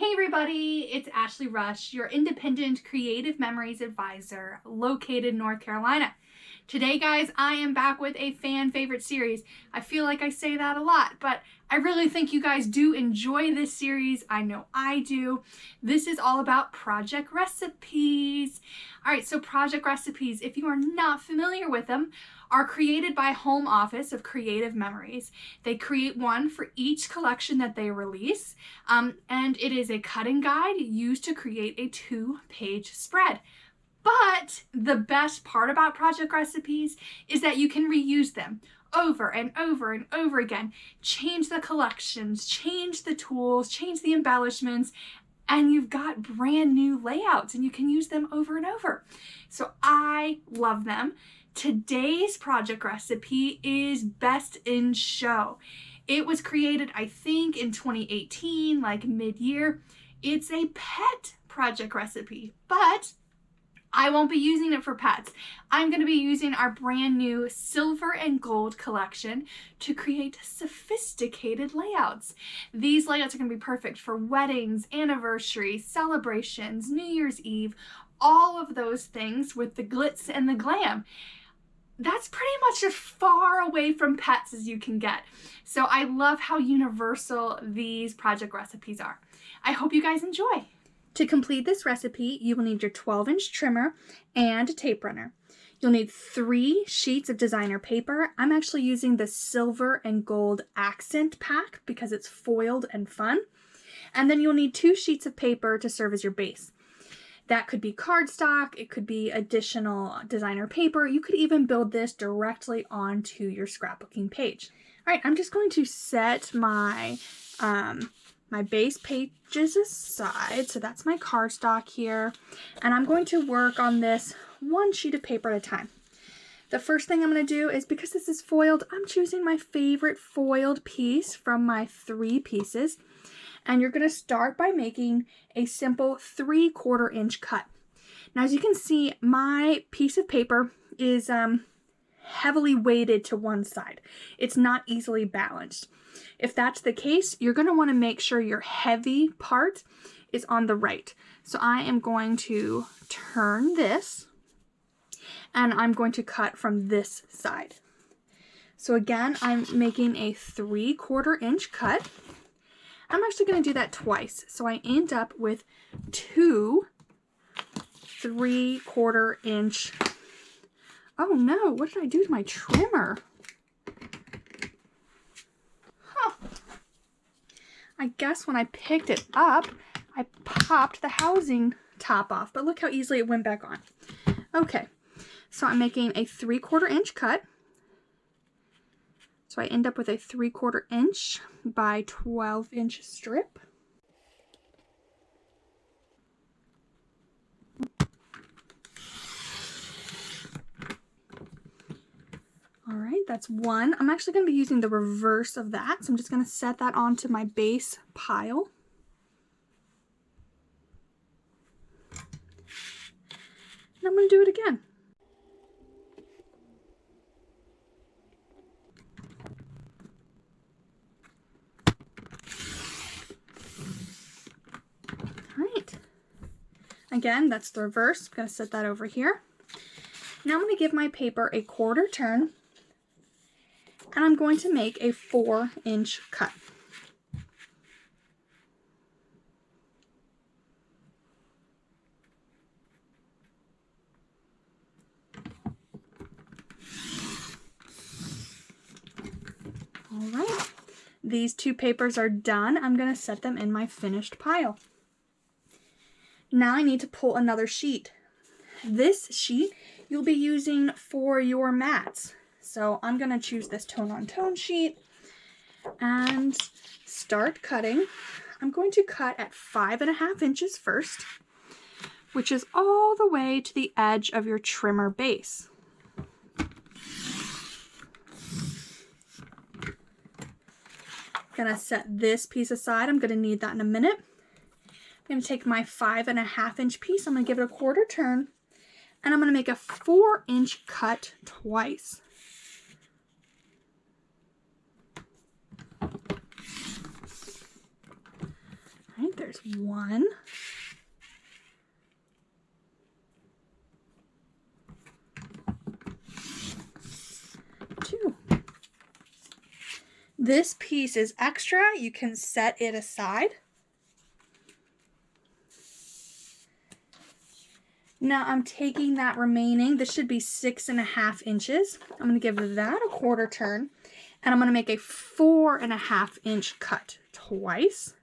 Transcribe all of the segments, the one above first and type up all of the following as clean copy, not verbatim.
Hey everybody, it's Ashley Rush, your independent creative memories advisor located in North Carolina. Today, guys, I am back with a fan favorite series. I feel like I say that a lot, but I really think you guys do enjoy this series. I know I do. This is all about project recipes. All right, so project recipes, if you are not familiar with them, are created by Home Office of Creative Memories. They create one for each collection that they release, and it is a cutting guide used to create a 2-page spread. But the best part about project recipes is that you can reuse them over and over and over again. Change the collections, change the tools, change the embellishments, and you've got brand new layouts and you can use them over and over. So I love them. Today's project recipe is Best in Show. It was created, I think, in 2018, like mid-year. It's a pet project recipe, but I won't be using it for pets. I'm going to be using our brand new silver and gold collection to create sophisticated layouts. These layouts are going to be perfect for weddings, anniversaries, celebrations, New Year's Eve, all of those things with the glitz and the glam. That's pretty much as far away from pets as you can get. So I love how universal these project recipes are. I hope you guys enjoy. To complete this recipe, you will need your 12-inch trimmer and a tape runner. You'll need 3 sheets of designer paper. I'm actually using the silver and gold accent pack because it's foiled and fun. And then you'll need 2 sheets of paper to serve as your base. That could be cardstock, it could be additional designer paper. You could even build this directly onto your scrapbooking page. All right, I'm just going to set my my base pages aside. So that's my cardstock here. And I'm going to work on this 1 sheet of paper at a time. The first thing I'm going to do is, because this is foiled, I'm choosing my favorite foiled piece from my 3 pieces. And you're going to start by making a simple 3/4 inch cut. Now, as you can see, my piece of paper is heavily weighted to one side. It's not easily balanced. If that's the case, you're going to want to make sure your heavy part is on the right. So I am going to turn this and I'm going to cut from this side. So again, I'm making a 3/4 inch cut. I'm actually going to do that twice. So I end up with 2 3/4 inch. Oh no, what did I do to my trimmer? Huh. I guess when I picked it up, I popped the housing top off, but look how easily it went back on. Okay, so I'm making a 3/4 inch cut. So I end up with a 3/4 inch by 12-inch strip. All right, that's 1. I'm actually going to be using the reverse of that, so I'm just going to set that onto my base pile. And I'm going to do it again. Again, that's the reverse. I'm going to set that over here. Now I'm going to give my paper a 1/4 turn, and I'm going to make a 4-inch cut. All right, these 2 papers are done. I'm going to set them in my finished pile. Now I need to pull another sheet. This sheet you'll be using for your mats. So I'm going to choose this tone-on-tone sheet and start cutting. I'm going to cut at 5.5 inches first, which is all the way to the edge of your trimmer base. I'm going to set this piece aside. I'm going to need that in a minute. I'm going to take my 5.5 inch piece, I'm going to give it a 1/4 turn, and I'm going to make a 4-inch cut twice. All right, there's There's 1. 2. This piece is extra. You can set it aside. Now I'm taking that remaining, this should be 6.5 inches. I'm going to give that a quarter turn, and I'm going to make a 4.5 inch cut twice.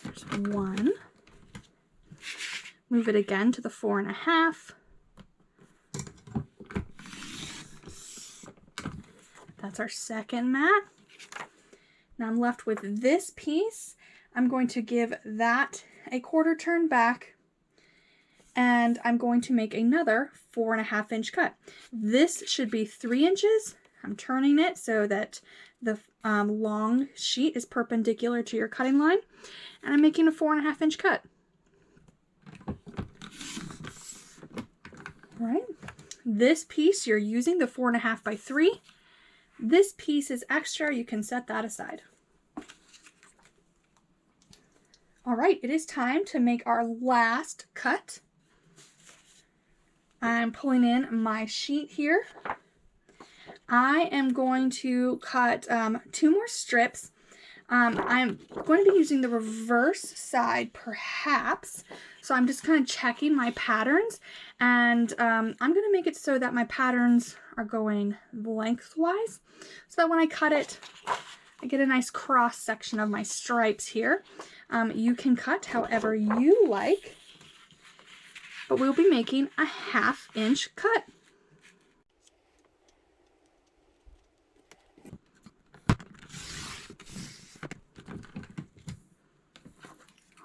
There's 1. Move it again to the 4.5. That's our second mat. Now I'm left with this piece. I'm going to give that a quarter turn back, and I'm going to make another 4.5 inch cut. This should be 3 inches. I'm turning it so that the long sheet is perpendicular to your cutting line, and I'm making a 4.5 inch cut. All right. This piece you're using the 4.5 by 3. This piece is extra. You can set that aside. All right, it is time to make our last cut. I'm pulling in my sheet here. I am going to cut 2 more strips. I'm going to be using the reverse side perhaps. So I'm just kind of checking my patterns, and I'm going to make it so that my patterns are going lengthwise, so that when I cut it, I get a nice cross section of my stripes here. You can cut however you like, but we'll be making a 1/2 inch cut.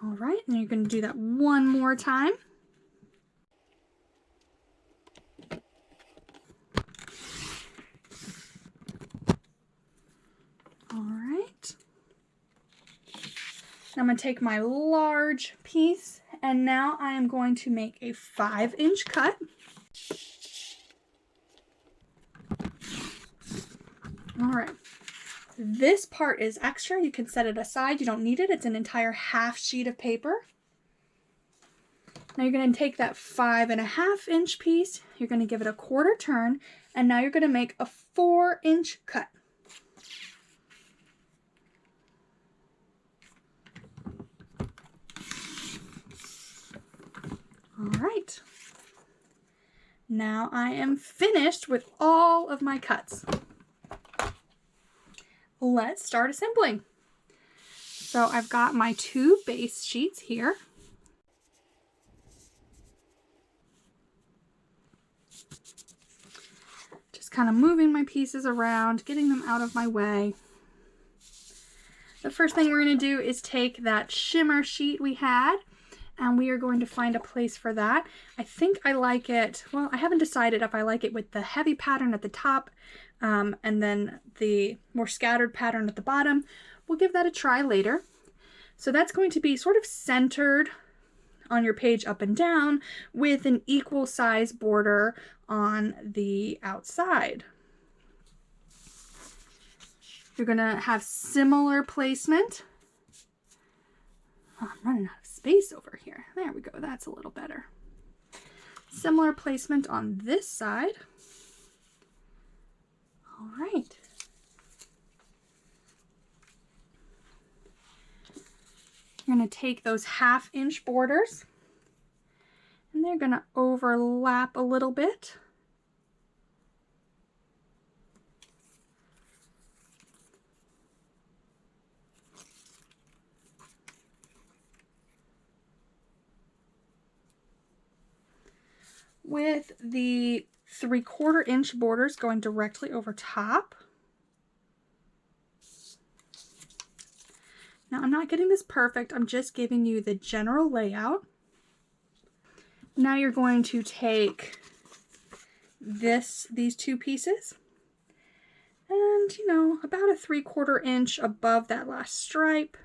All right, and you're going to do that one more time. All right. I'm going to take my large piece, and now I am going to make a 5 inch cut. All right. This part is extra. You can set it aside. You don't need it. It's an entire 1/2 sheet of paper. Now you're going to take that 5.5 inch piece, you're going to give it a quarter turn, and now you're going to make a 4 inch cut. All right. Now I am finished with all of my cuts. Let's start assembling. So I've got my 2 base sheets here. Just kind of moving my pieces around, getting them out of my way. The first thing we're going to do is take that shimmer sheet we had, and we are going to find a place for that. I think I like it, well, I haven't decided if I like it with the heavy pattern at the top and then the more scattered pattern at the bottom. We'll give that a try later. So that's going to be sort of centered on your page up and down with an equal size border on the outside. You're going to have similar placement. Oh, I'm running out of space over here. There we go. That's a little better. Similar placement on this side. All right. You're going to take those 1/2 inch borders, and they're going to overlap a little bit. With the 3/4 inch borders going directly over top. Now I'm not getting this perfect, I'm just giving you the general layout. Now you're going to take these 2 pieces and, you know, about a 3/4 inch above that last stripe.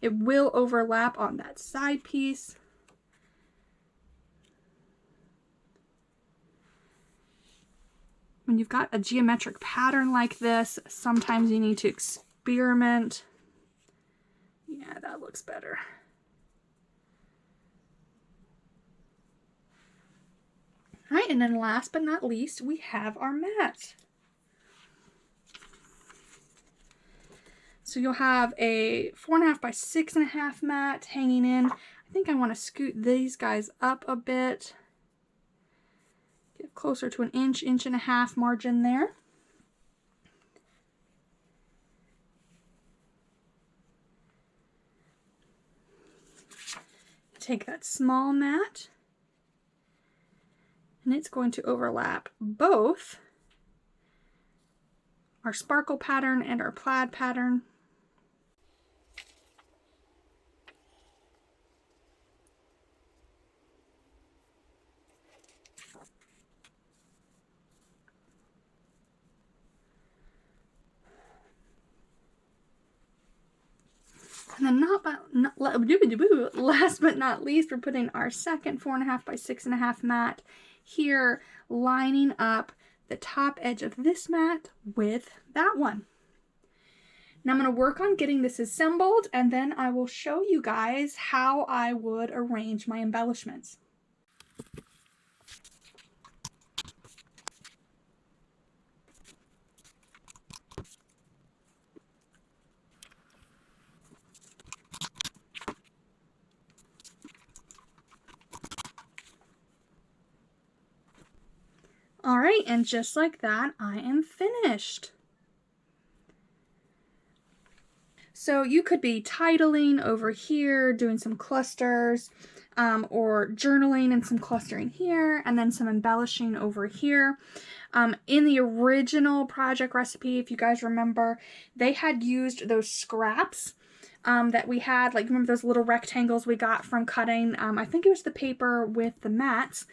It will overlap on that side piece. When you've got a geometric pattern like this, sometimes you need to Spearmint. Yeah, that looks better. All right, and then last but not least, we have our mats. So you'll have a 4.5 by 6.5 mat hanging in. I think I want to scoot these guys up a bit. Get closer to an inch, inch and a half margin there. Take that small mat, and it's going to overlap both our sparkle pattern and our plaid pattern. And then last but not least, we're putting our second 4.5 by 6.5 mat here, lining up the top edge of this mat with that one. Now I'm going to work on getting this assembled, and then I will show you guys how I would arrange my embellishments. All right, and just like that, I am finished. So you could be titling over here, doing some clusters, or journaling and some clustering here, and then some embellishing over here. In the original project recipe, if you guys remember, they had used those scraps that we had, like remember those little rectangles we got from cutting, I think it was the paper with the mats.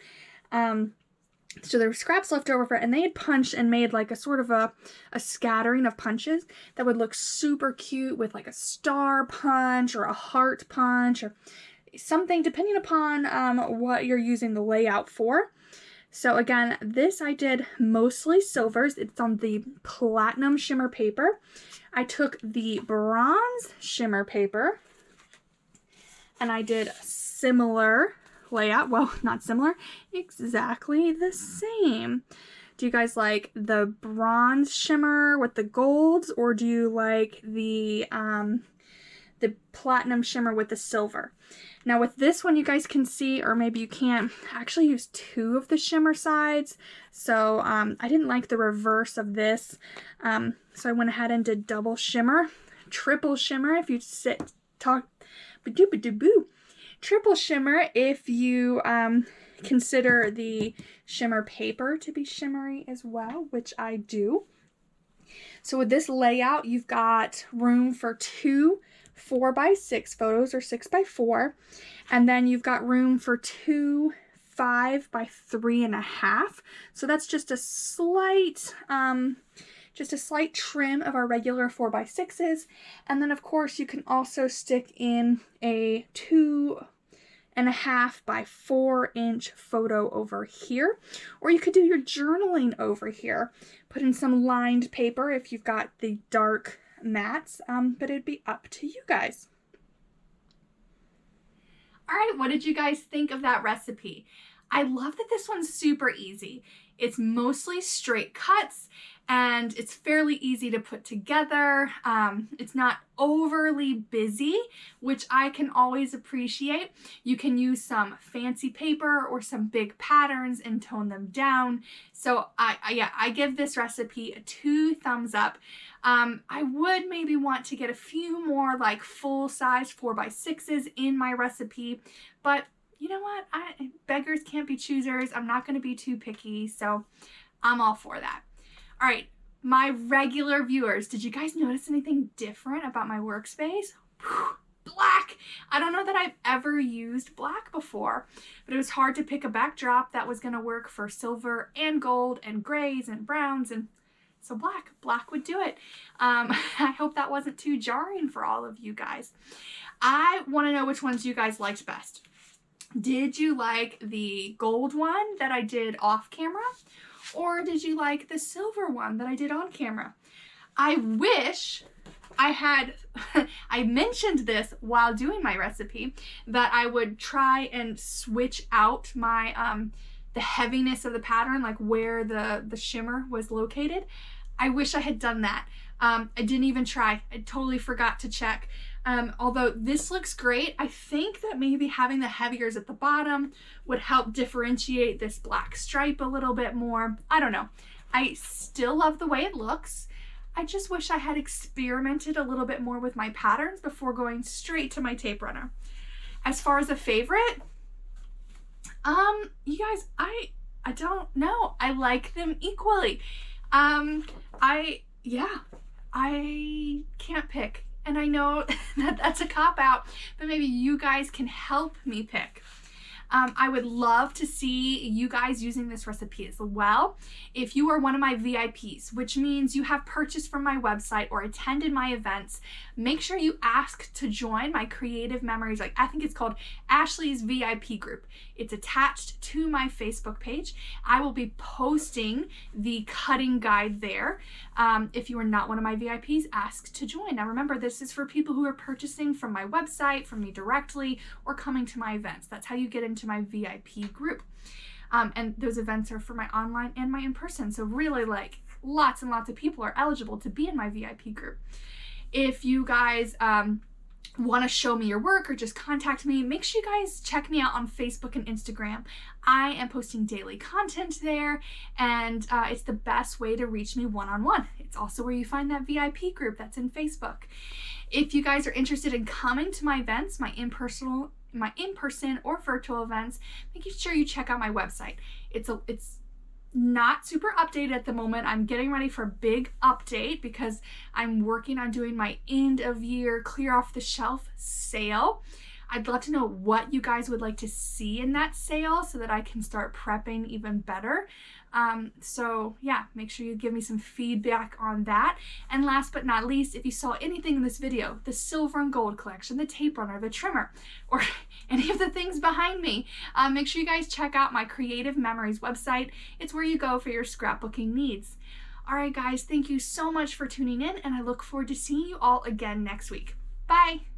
So there were scraps left over, and they had punched and made like a sort of a scattering of punches that would look super cute with like a star punch or a heart punch or something, depending upon what you're using the layout for. So again, this I did mostly silvers. It's on the platinum shimmer paper. I took the bronze shimmer paper and I did a similar layout. Well, not similar, exactly the same. Do you guys like the bronze shimmer with the golds, or do you like the platinum shimmer with the silver? Now with this one, you guys can see, or maybe you can't, actually use two of the shimmer sides. So I didn't like the reverse of this. So I went ahead and did double shimmer, triple shimmer if you triple shimmer if you consider the shimmer paper to be shimmery as well, which I do. So with this layout, you've got room for 2 4x6 photos or 6x4, and then you've got room for 2 5x3.5. So that's just a slight trim of our regular 4x6s. And then of course you can also stick in a 2.5 by 4 inch photo over here, or you could do your journaling over here. Put in some lined paper if you've got the dark mats, but it'd be up to you guys. All right, what did you guys think of that recipe? I love that this one's super easy. It's mostly straight cuts and it's fairly easy to put together. It's not overly busy, which I can always appreciate. You can use some fancy paper or some big patterns and tone them down. So I give this recipe a 2 thumbs up. I would maybe want to get a few more like full-size 4x6s in my recipe, but you know what? Beggars can't be choosers. I'm not going to be too picky, so I'm all for that. All right, my regular viewers, did you guys notice anything different about my workspace? Whew, black! I don't know that I've ever used black before, but it was hard to pick a backdrop that was going to work for silver and gold and grays and browns, and so black would do it. I hope that wasn't too jarring for all of you guys. I want to know which ones you guys liked best. Did you like the gold one that I did off camera, or did you like the silver one that I did on camera? I wish I mentioned this while doing my recipe, that I would try and switch out my, the heaviness of the pattern, like where the shimmer was located. I wish I had done that. I didn't even try. I totally forgot to check. Although this looks great, I think that maybe having the heaviers at the bottom would help differentiate this black stripe a little bit more. I don't know. I still love the way it looks. I just wish I had experimented a little bit more with my patterns before going straight to my tape runner. As far as a favorite, you guys, I don't know. I like them equally. I can't pick. And I know that that's a cop-out, but maybe you guys can help me pick. I would love to see you guys using this recipe as well. If you are one of my VIPs, which means you have purchased from my website or attended my events, make sure you ask to join my Creative Memories, like I think it's called Ashley's VIP group. It's attached to my Facebook page. I will be posting the cutting guide there. If you are not one of my VIPs, ask to join. Now remember, this is for people who are purchasing from my website, from me directly, or coming to my events. That's how you get into my VIP group. And those events are for my online and my in-person. So really, like, lots and lots of people are eligible to be in my VIP group. If you guys want to show me your work or just contact me, make sure you guys check me out on Facebook and Instagram. I am posting daily content there, and it's the best way to reach me one-on-one. It's also where you find that VIP group that's in Facebook. If you guys are interested in coming to my events, my in-person or virtual events, make sure you check out my website. It's not super updated at the moment. I'm getting ready for a big update because I'm working on doing my end of year clear off the shelf sale. I'd love to know what you guys would like to see in that sale so that I can start prepping even better. So yeah, make sure you give me some feedback on that. And last but not least, if you saw anything in this video, the silver and gold collection, the tape runner, the trimmer, or any of the things behind me, make sure you guys check out my Creative Memories website. It's where you go for your scrapbooking needs. All right, guys, thank you so much for tuning in, and I look forward to seeing you all again next week. Bye.